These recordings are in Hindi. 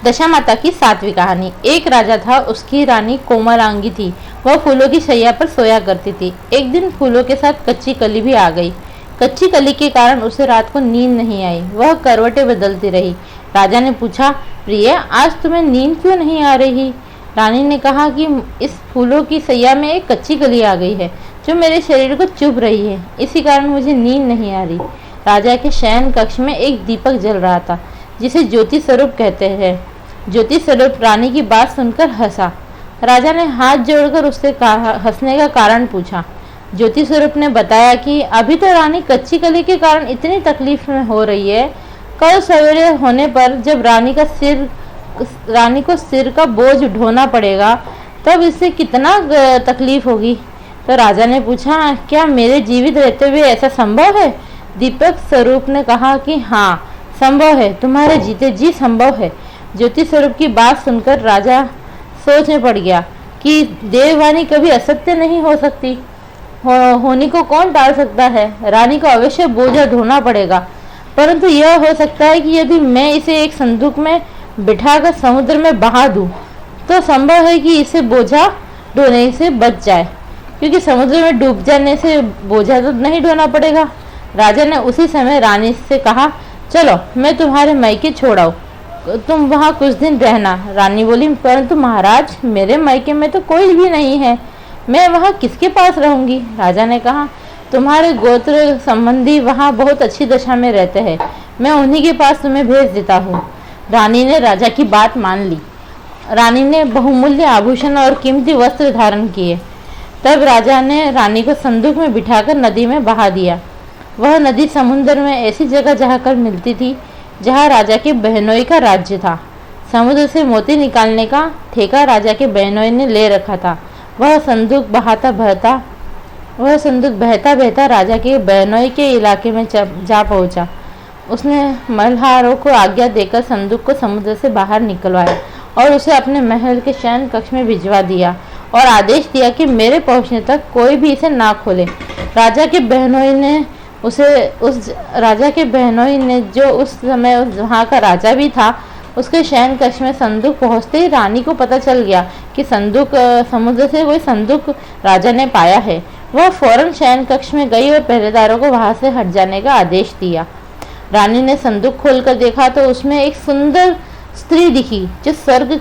दशा माता की 7वीं कहानी। एक राजा था, उसकी रानी कोमलांगी थी। वह फूलों की शैया पर सोया करती थी। एक दिन फूलों के साथ कच्ची कली भी आ गई। कच्ची कली के कारण उसे रात को नींद नहीं आई। वह करवटें बदलती रही। राजा ने पूछा, प्रिय, आज तुम्हें नींद क्यों नहीं आ रही? रानी ने कहा कि इस फूलों की सैया में एक कच्ची कली आ गई है जो मेरे शरीर को चुभ रही है, इसी कारण मुझे नींद नहीं आ रही। राजा के शयन कक्ष में एक दीपक जल रहा था जिसे ज्योति स्वरूप कहते हैं। ज्योति स्वरूप रानी की बात सुनकर हंसा। राजा ने हाथ जोड़कर उससे हंसने का कारण पूछा। ज्योति स्वरूप ने बताया कि अभी तो रानी कच्ची कली के कारण इतनी तकलीफ में हो रही है, कल सवेरे होने पर जब रानी को सिर का बोझ ढोना पड़ेगा तब इससे कितना तकलीफ होगी। तो राजा ने पूछा, क्या मेरे जीवित रहते हुए ऐसा संभव है? दीपक स्वरूप ने कहा कि हाँ, संभव है, तुम्हारे जीते जी संभव है। ज्योति स्वरूप की बात सुनकर राजा सोच में पड़ गया कि देववाणी कभी असत्य नहीं हो सकती। होने को कौन टाल सकता है? रानी को अवश्य बोझा ढोना पड़ेगा, परंतु यह हो सकता है कि यदि मैं इसे एक संदूक में बिठाकर समुद्र में बहा दूं तो संभव है कि इसे बोझा ढोने से बच जाए, क्योंकि समुद्र में डूब जाने से बोझा तो नहीं ढोना पड़ेगा। राजा ने उसी समय रानी से कहा, चलो मैं तुम्हारे मायके छोड़ाऊं, तुम वहाँ कुछ दिन रहना। रानी बोली, परंतु महाराज, मेरे मायके में तो कोई भी नहीं है, मैं वहाँ किसके पास रहूंगी? राजा ने कहा, तुम्हारे गोत्र संबंधी वहाँ बहुत अच्छी दशा में रहते हैं, मैं उन्हीं के पास तुम्हें भेज देता हूँ। रानी ने राजा की बात मान ली। रानी ने बहुमूल्य आभूषण और कीमती वस्त्र धारण किए। तब राजा ने रानी को संदूक में बिठाकर नदी में बहा दिया। वह नदी समुद्र में ऐसी जगह जाकर मिलती थी जहाँ राजा के बहनोई का राज्य था। समुद्र से मोती निकालने का ठेका राजा के बहनोई ने ले रखा था। वह संदूक बहता बहता राजा के बहनोई के इलाके में जा पहुंचा। उसने मल्हारों को आज्ञा देकर संदूक को समुद्र से बाहर निकलवाया और उसे अपने महल के शयन कक्ष में भिजवा दिया और आदेश दिया कि मेरे पहुंचने तक कोई भी इसे ना खोले। राजा के बहनोई ने जो उस समय वहाँ का राजा भी था, उसके शयन कक्ष में संदूक पहुँचते ही रानी को पता चल गया कि समुद्र से कोई संदूक राजा ने पाया है। वह फौरन शयन कक्ष में गई और पहरेदारों को वहां से हट जाने का आदेश दिया। रानी ने संदूक खोलकर देखा तो उसमें एक सुंदर स्त्री दिखी जो स्वर्ग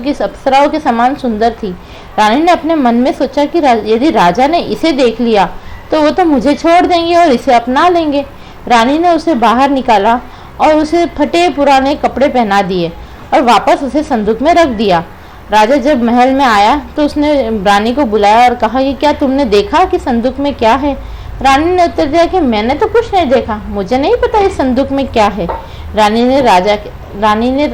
की अप्सराओं के समान सुंदर थी। रानी ने अपने मन में सोचा कि यदि राजा ने इसे देख लिया तो वो तो मुझे छोड़ देंगे और इसे अपना लेंगे। रानी ने उसे बाहर निकाला और उसे फटे पुराने कपड़े पहना दिए और वापस उसे संदूक में रख दिया। राजा जब महल में आया तो उसने रानी को बुलाया और कहा कि क्या तुमने देखा कि संदूक में क्या है? रानी ने उत्तर दिया कि मैंने तो कुछ नहीं देखा, मुझे नहीं पता इस संदूक में क्या है। रानी ने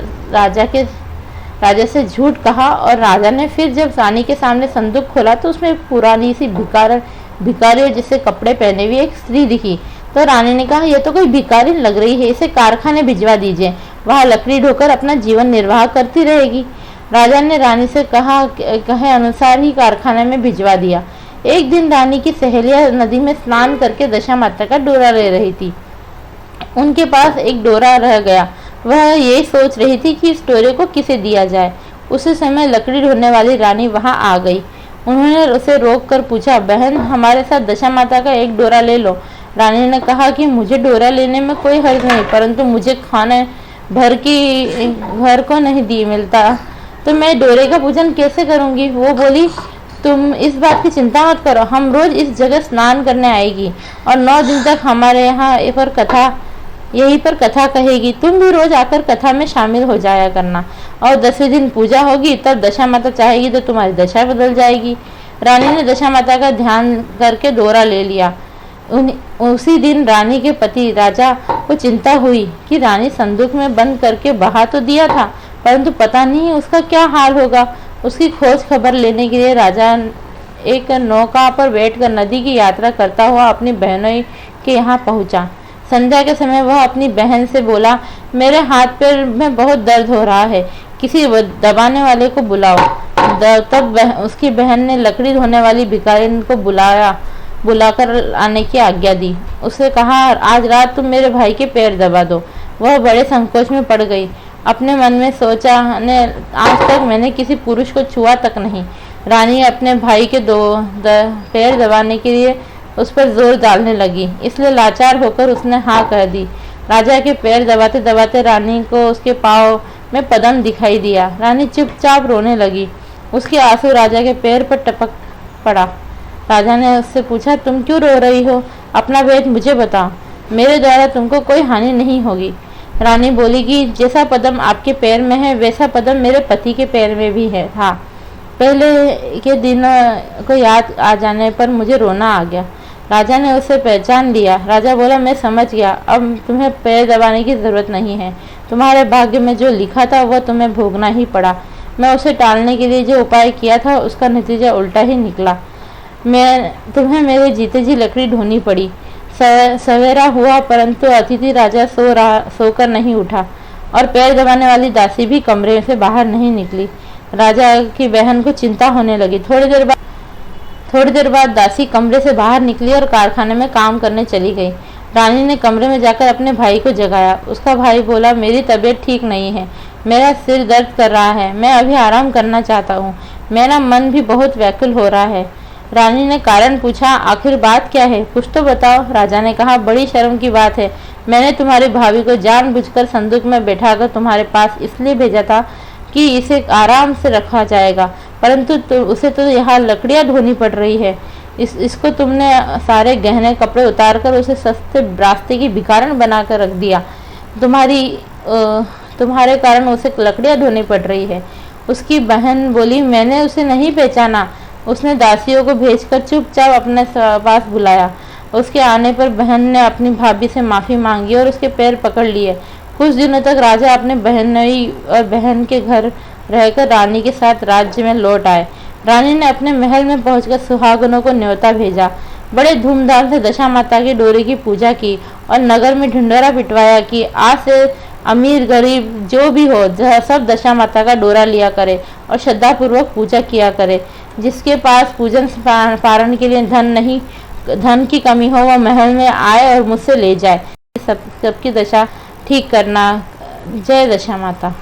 राजा से झूठ कहा और राजा ने फिर जब रानी के सामने संदूक खोला तो उसमें पुरानी सी भिखारी जिससे कपड़े पहने हुई एक स्त्री दिखी। तो रानी ने कहा, यह तो कोई भिखारी लग रही है, इसे कारखाने भिजवा दीजिए, वहाँ लकड़ी ढोकर अपना जीवन निर्वाह करती रहेगी। राजा ने रानी से कहे अनुसार ही कारखाने में भिजवा दिया। एक दिन रानी की सहेलियां नदी में स्नान करके दशा माता का डोरा ले रही थी। उनके पास एक डोरा रह गया। वह यही सोच रही थी कि इस डोरे को किसे दिया जाए। उसी समय लकड़ी ढोने वाली रानी वहां आ गई। उन्होंने उसे रोक कर पूछा, बहन, हमारे साथ दशा माता का एक डोरा ले लो। रानी ने कहा कि मुझे डोरा लेने में कोई हर्ज नहीं, परंतु मुझे खाने भर को नहीं मिलता, तो मैं डोरे का पूजन कैसे करूंगी? वो बोली, तुम इस बात की चिंता मत करो, हम रोज इस जगह स्नान करने आएगी और 9 दिन तक हमारे यहाँ यहीं पर कथा कहेगी। तुम भी रोज आकर कथा में शामिल हो जाया करना और 10वें दिन पूजा होगी, तब दशा माता चाहेगी तो तुम्हारी दशा बदल जाएगी। रानी ने दशा माता का ध्यान करके डोरा ले लिया। उसी दिन रानी के पति राजा को चिंता हुई कि रानी संदूक में बंद करके बहा तो दिया था, परंतु पता नहीं उसका क्या हाल होगा। उसकी खोज खबर लेने के लिए राजा एक नौका पर बैठकर नदी की यात्रा करता हुआ अपनी बहनों के यहाँ पहुँचा। संध्या के समय वह अपनी बहन से बोला, मेरे हाथ पैर में बहुत दर्द हो रहा है, किसी दबाने वाले को बुलाओ। तब उसकी बहन ने लकड़ी धोने वाली भिखारिन को बुलाकर आने की आज्ञा दी। उससे कहा, आज रात तुम मेरे भाई के पैर दबा दो। वह बड़े संकोच में पड़ गई अपने मन में सोचा ने आज तक मैंने किसी पुरुष को छुआ तक नहीं। रानी अपने भाई के पैर दबाने के लिए उस पर जोर डालने लगी, इसलिए लाचार होकर उसने हाँ कह दी। राजा के पैर दबाते दबाते रानी को उसके पाँव में पदम दिखाई दिया। रानी चुपचाप रोने लगी। उसके आंसू राजा के पैर पर टपक पड़ा। राजा ने उससे पूछा, तुम क्यों रो रही हो? अपना भेद मुझे बताओ, मेरे द्वारा तुमको कोई हानि नहीं होगी। रानी बोली कि जैसा पदम आपके पैर में है वैसा पदम मेरे पति के पैर में भी है था। पहले के दिन को याद आ जाने पर मुझे रोना आ गया। राजा ने उसे पहचान लिया। राजा बोला, मैं समझ गया, अब तुम्हें पैर दबाने की जरूरत नहीं है। तुम्हारे भाग्य में जो लिखा था वह तुम्हें भोगना ही पड़ा। मैं उसे टालने के लिए जो उपाय किया था उसका नतीजा उल्टा ही निकला। तुम्हें मेरे जीते जी लकड़ी ढोनी पड़ी। सवेरा हुआ परंतु अतिथि राजा सोकर नहीं उठा और पैर दबाने वाली दासी भी कमरे से बाहर नहीं निकली। राजा की बहन को चिंता होने लगी। थोड़ी देर बाद दासी कमरे से बाहर निकली और कारखाने में काम करने चली गई। रानी ने कमरे में जाकर अपने भाई को जगाया। उसका भाई बोला, मेरी तबीयत ठीक नहीं है, मेरा सिर दर्द कर रहा है, मैं अभी आराम करना चाहता हूँ, मेरा मन भी बहुत व्याकुल हो रहा है। रानी ने कारण पूछा, आखिर बात क्या है, कुछ तो बताओ। राजा ने कहा, बड़ी शर्म की बात है, मैंने तुम्हारी भाभी को जानबूझकर संदूक में बैठाकर तुम्हारे पास इसलिए भेजा था कि इसे आराम से रखा जाएगा, परंतु उसे तो यहाँ लकड़ियाँ ढोनी पड़ रही है। इसको तुमने सारे गहने कपड़े उतारकर उसे सस्ते रास्ते की भिखारन बनाकर रख दिया। तुम्हारे कारण उसे लकड़ियाँ ढोनी पड़ रही है। उसकी बहन बोली, मैंने उसे नहीं पहचाना। उसने दासियों को भेजकर चुपचाप अपने पास बुलाया। उसके आने पर बहन ने अपनी भाभी से माफ़ी मांगी और उसके पैर पकड़ लिए। कुछ दिनों तक राजा अपने बहनोई और बहन के घर रहकर रानी के साथ राज्य में लौट आए। रानी ने अपने महल में पहुंचकर सुहागनों को न्योता भेजा। बड़े धूमधाम से दशा माता की डोरे की पूजा की और नगर में ढिंढोरा पिटवाया कि आज से अमीर गरीब जो भी हो सब दशा माता का डोरा लिया करे और श्रद्धापूर्वक पूजा किया करे। जिसके पास पूजन पारण के लिए धन की कमी हो वह महल में आए और मुझसे ले जाए। सबकी दशा ठीक करना। जय दशा माता।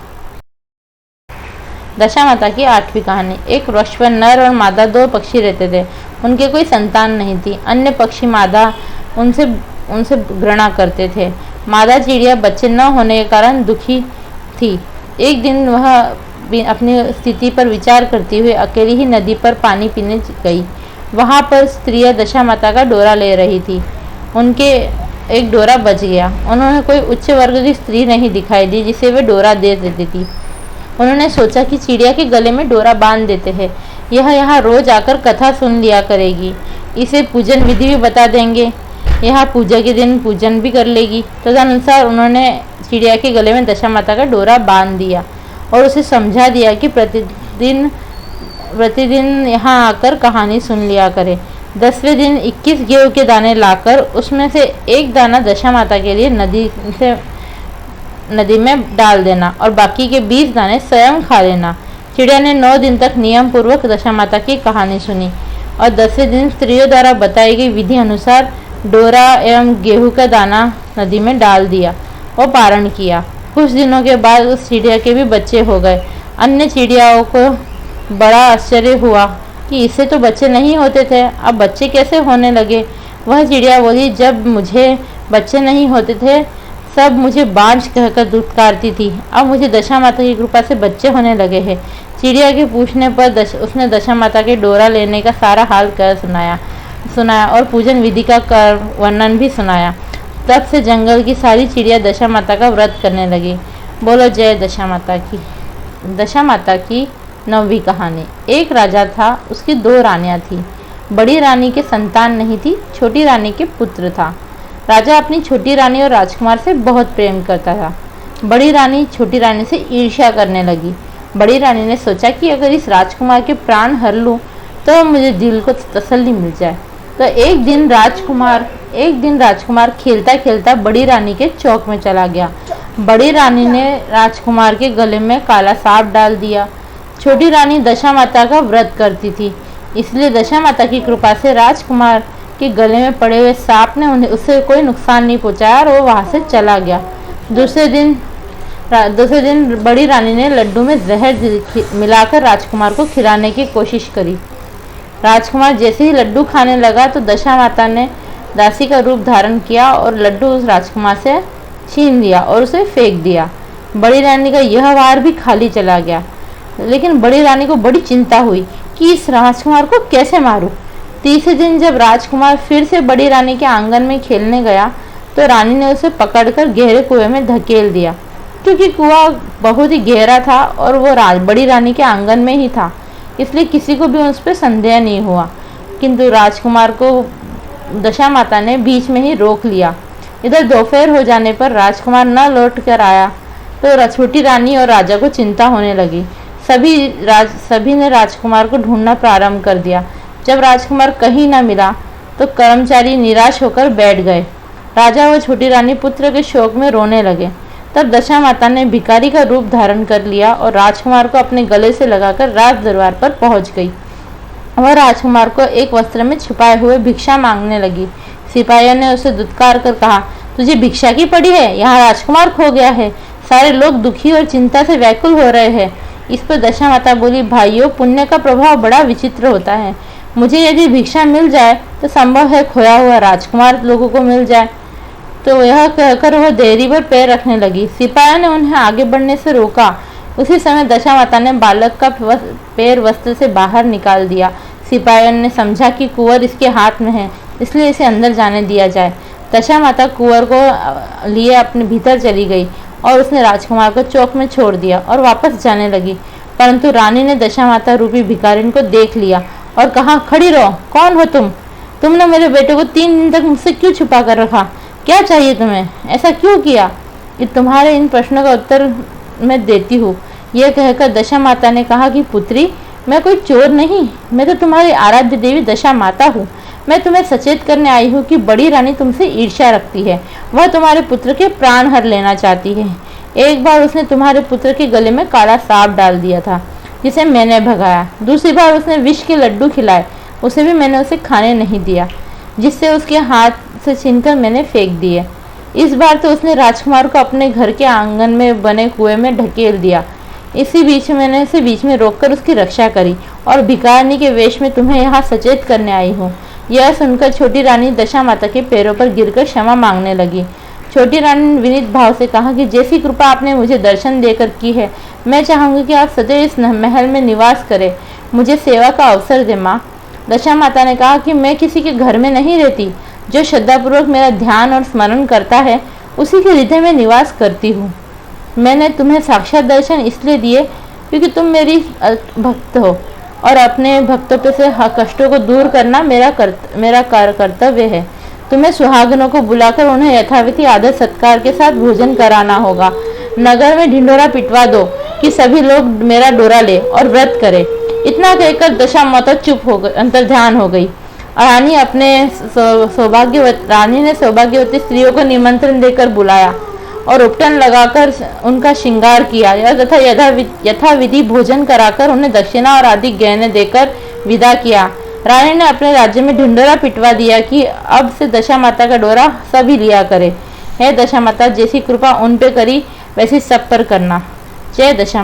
दशा माता की 8वीं कहानी। एक वृक्ष पर नर और मादा 2 पक्षी रहते थे। उनके कोई संतान नहीं थी। अन्य पक्षी मादा उनसे घृणा करते थे। मादा चिड़िया बच्चे न होने के कारण दुखी थी। एक दिन वह अपनी स्थिति पर विचार करती हुए अकेली ही नदी पर पानी पीने गई। वहां पर स्त्रियां दशा माता का डोरा ले रही थी। उनके एक डोरा बच गया। उन्होंने कोई उच्च वर्ग की स्त्री नहीं दिखाई दी जिसे वे डोरा दे देती थी। उन्होंने सोचा कि चिड़िया के गले में डोरा बांध देते हैं, यह यहाँ रोज आकर कथा सुन लिया करेगी, इसे पूजन विधि भी बता देंगे, यहाँ पूजा के दिन पूजन भी कर लेगी। तदनुसार उन्होंने चिड़िया के गले में दशा माता का डोरा बांध दिया और उसे समझा दिया कि प्रतिदिन यहाँ आकर कहानी सुन लिया करे। 10वें दिन 21 गेहूं के दाने लाकर उसमें से एक दाना दशा माता के लिए नदी में डाल देना और बाकी के 20 दाने स्वयं खा लेना। चिड़िया ने 9 दिन तक नियम पूर्वक दशा माता की कहानी सुनी और 10वें दिन स्त्रियों द्वारा बताई गई विधि अनुसार डोरा एवं गेहूं का दाना नदी में डाल दिया और पारण किया। कुछ दिनों के बाद उस चिड़िया के भी बच्चे हो गए। अन्य चिड़ियाओं को बड़ा आश्चर्य हुआ कि इससे तो बच्चे नहीं होते थे, अब बच्चे कैसे होने लगे। वह चिड़िया बोली, जब मुझे बच्चे नहीं होते थे सब मुझे बांझ कहकर दुत्कारती थी, अब मुझे दशा माता की कृपा से बच्चे होने लगे हैं। चिड़िया के पूछने पर उसने दशा माता के डोरा लेने का सारा हाल कर सुनाया और पूजन विधि का वर्णन भी सुनाया। तब से जंगल की सारी चिड़िया दशा माता का व्रत करने लगी। बोलो जय दशा माता की। दशा माता की 9वीं कहानी। एक राजा था, उसकी 2 रानियां थी। बड़ी रानी के संतान नहीं थी, छोटी रानी के पुत्र था। राजा अपनी छोटी रानी और राजकुमार से बहुत प्रेम करता था। बड़ी रानी छोटी रानी से ईर्ष्या करने लगी। बड़ी रानी ने सोचा कि अगर इस राजकुमार के प्राण हर लूं तो मुझे दिल को तसल्ली मिल जाए। तो एक दिन राजकुमार खेलता खेलता बड़ी रानी के चौक में चला गया। बड़ी रानी ने राजकुमार के गले में काला सांप डाल दिया। छोटी रानी दशा माता का व्रत करती थी, इसलिए दशा माता की कृपा से राजकुमार के गले में पड़े हुए सांप ने उसे कोई नुकसान नहीं पहुंचाया और वो वहां से चला गया। दूसरे दिन दूसरे दिन बड़ी रानी ने लड्डू में जहर मिलाकर राजकुमार को खिलाने की कोशिश करी। राजकुमार जैसे ही लड्डू खाने लगा तो दशा माता ने दासी का रूप धारण किया और लड्डू उस राजकुमार से छीन लिया और उसे फेंक दिया। बड़ी रानी का यह वार भी खाली चला गया, लेकिन बड़ी रानी को बड़ी चिंता हुई कि इस राजकुमार को कैसे मारूं। तीसरे दिन जब राजकुमार फिर से बड़ी रानी के आंगन में खेलने गया तो रानी ने उसे पकड़कर गहरे कुएं में धकेल दिया। क्योंकि कुआं बहुत ही गहरा था और वो बड़ी रानी के आंगन में ही था, इसलिए किसी को भी उस पर संदेह नहीं हुआ। किंतु राजकुमार को दशा माता ने बीच में ही रोक लिया। इधर दोपहर हो जाने पर राजकुमार न लौट कर आया तो छोटी रानी और राजा को चिंता होने लगी। सभी ने राजकुमार को ढूंढना प्रारंभ कर दिया। जब राजकुमार कहीं न मिला तो कर्मचारी निराश होकर बैठ गए। राजा व छोटी रानी पुत्र के शोक में रोने लगे। तब दशा माता ने भिखारी का रूप धारण कर लिया और राजकुमार को अपने गले से लगाकर राज दरबार पर पहुंच गई। वह राजकुमार को एक वस्त्र में छुपाए हुए भिक्षा मांगने लगी। सिपाहियों ने उसे दुत्कार कर कहा, तुझे भिक्षा की पड़ी है? यहाँ राजकुमार खो गया है। सारे लोग दुखी और चिंता से व्याकुल हो रहे हैं। इस पर दशा माता बोली, भाइयों, पुण्य का प्रभाव बड़ा विचित्र होता है। मुझे यदि भिक्षा मिल जाए तो संभव है खोया हुआ राजकुमार लोगों को मिल जाए। तो यह कहकर वह देहरी पर पैर रखने लगी। सिपाहियों ने उन्हें आगे बढ़ने से रोका। उसी समय दशा माता ने बालक का पैर वस्त्र से बाहर निकाल दिया। सिपाहियों ने समझा कि कुंवर इसके हाथ में है, इसलिए इसे अंदर जाने दिया जाए। दशा माता कुंवर को लिए अपने भीतर चली गई और उसने राजकुमार को चौक में छोड़ दिया और वापस जाने लगी। परंतु रानी ने दशा माता रूपी भिखारिन को देख लिया और कहा, खड़ी रहो, कौन हो तुम? तुमने मेरे बेटे को 3 दिन तक मुझसे क्यों छुपा कर रखा? क्या चाहिए तुम्हें? ऐसा क्यों किया? तुम्हारे इन प्रश्नों का उत्तर मैं देती हूँ। यह कहकर दशा माता ने कहा कि पुत्री, मैं कोई चोर नहीं, मैं तो तुम्हारी आराध्य देवी दशा माता हूँ। मैं तुम्हें सचेत करने आई हूँ कि बड़ी रानी तुमसे ईर्ष्या रखती है। वह तुम्हारे पुत्र के प्राण हर लेना चाहती है। एक बार उसने तुम्हारे पुत्र के गले में काला सांप डाल दिया था, जिसे मैंने भगाया। दूसरी बार उसने विष के लड्डू खिलाए, उसे भी मैंने उसे खाने नहीं दिया, जिससे उसके हाथ से छीनकर मैंने फेंक दिए। इस बार तो उसने राजकुमार को अपने घर के आंगन में बने कुएं में ढकेल दिया। इसी बीच मैंने इसे बीच में रोककर उसकी रक्षा करी और भिखारिनी के वेश में तुम्हें यहाँ सचेत करने आई हूँ। यह सुनकर छोटी रानी दशा माता के पैरों पर गिरकर क्षमा मांगने लगी। छोटी रानी ने विनीत भाव से कहा कि जैसी कृपा आपने मुझे दर्शन देकर की है, मैं चाहूंगी कि आप सदैव इस महल में निवास करें। मुझे सेवा का अवसर दे माँ। दशा माता ने कहा कि मैं किसी के घर में नहीं रहती। जो श्रद्धापूर्वक मेरा ध्यान और स्मरण करता है, उसी के हृदय में निवास करती हूँ। मैंने तुम्हें साक्षात दर्शन इसलिए दिए क्योंकि तुम मेरी भक्त हो और अपने भक्तों पे से कष्टों को दूर करना मेरा कर्तव्य है। तुम्हें सुहागनों को बुलाकर उन्हें यथाविधि आदर सत्कार के साथ भोजन कराना होगा। नगर में ढिंढोरा पिटवा दो कि सभी लोग मेरा डोरा ले और व्रत करे। इतना कहकर दशा माता चुप हो गई, अंतर्ध्यान हो गई। रानी ने सौभाग्यवती स्त्रियों को निमंत्रण देकर बुलाया और उपटन लगाकर उनका श्रृंगार किया तथा यथाविधि भोजन कराकर उन्हें दक्षिणा और आदि गहने देकर विदा किया। रानी ने अपने राज्य में ढिंढोरा पिटवा दिया कि अब से दशा माता का डोरा सभी लिया करे। हे दशा माता, जैसी कृपा उन पे करी वैसी सब पर करना। जय दशा।